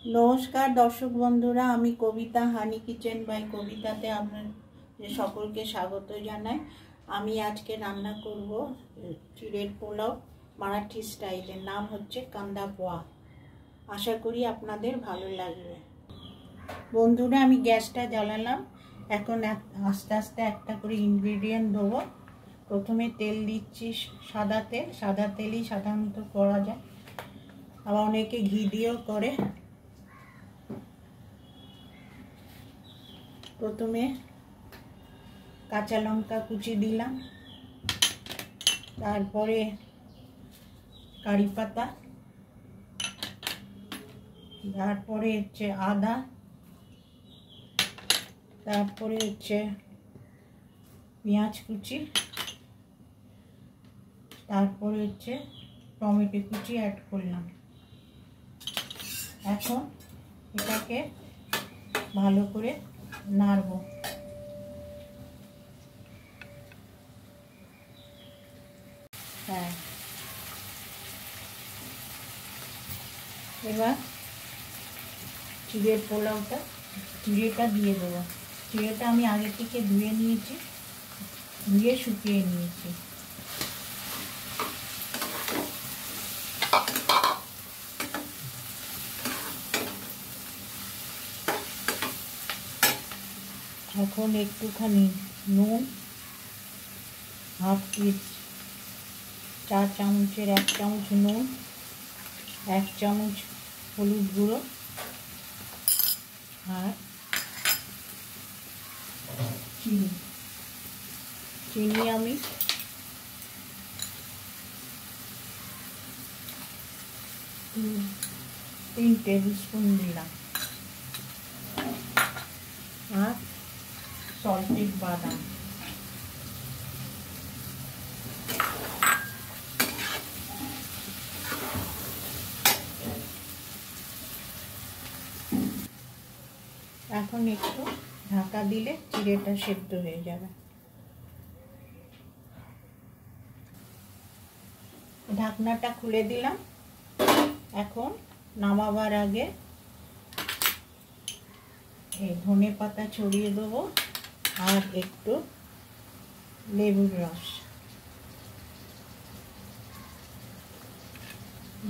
नमस्कार दर्शक बंधुरा आमी कविता हानी किचेन बाई कविताते आपनादेर सकलके स्वागत जानाई। आमी आज के रान्ना करब चिड़ेर पोलाव माराठी स्टाइलेर, नाम होच्छे कांदा पोहा। आशा करी आपनादेर भालो लागबे। बंधुरा आमी ग्यासटा जालालाम, एखन आस्ते आस्ते एकटा करे इनग्रेडियेंट देबो। प्रथमे तेल दिচ্ছি, सादा तेलই साधारणत करा যায়, आबार अनेके घी दिয়েও করে। प्रथमे काँचा लंका कुचि दिलाम, तारपरे कड़ी पाता, तारपरे हच्छे आदा, तारपरे हच्छे पेंयाज कुचि, तारपरे हच्छे टमेटो कुचि ऐड करलाम। एखन एटाके भालो करे नाड़बो। एबार चिड़ेर पोलावटा चिड़ेटा दिए देबो। चिड़ेटा आमी आगे थेके धुए निয়েছি, धुए शुकिয়ে নিয়েছি। এখন একটুখানি নুন, हाफ চা চামচের 1 চামচ নুন, 1 চামচ হলুদ গুঁড়ো আর চিনি আমি 3 টেবিল স্পুন দিলাম আর सॉल्टेड बादाम। এখন একটু ঢাকা দিলে চিড়েটা সেদ্ধ হয়ে যাবে। ঢাকনাটা খুলে দিলাম। এখন নামাবার আগে এই ধনে পাতা ছড়িয়ে দেবো আর একটু লেবুর রস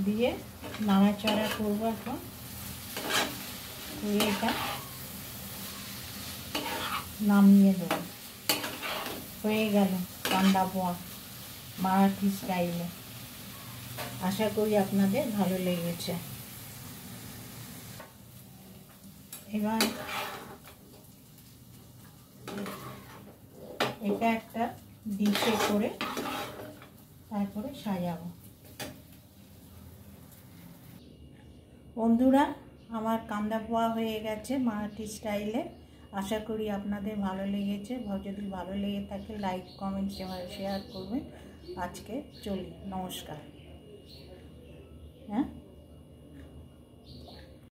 দিয়ে নাড়াচাড়া করবো। এখন এটা নামিয়ে দেবো। হয়ে গেল কান্দা পোহা মারাঠি স্টাইলে। আশা করি আপনাদের ভালো লেগেছে। এবার এটা একটা ডিশে করে তারপরে সাজাবো। বন্ধুরা আমার কান্দা পোহা হয়ে গেছে মারাঠি স্টাইলে। আশা করি আপনাদের ভালো লেগেছে। যদি ভালো লেগে থাকে লাইক কমেন্ট শেয়ার করবেন। আজকে চলি, নমস্কার। হ্যাঁ।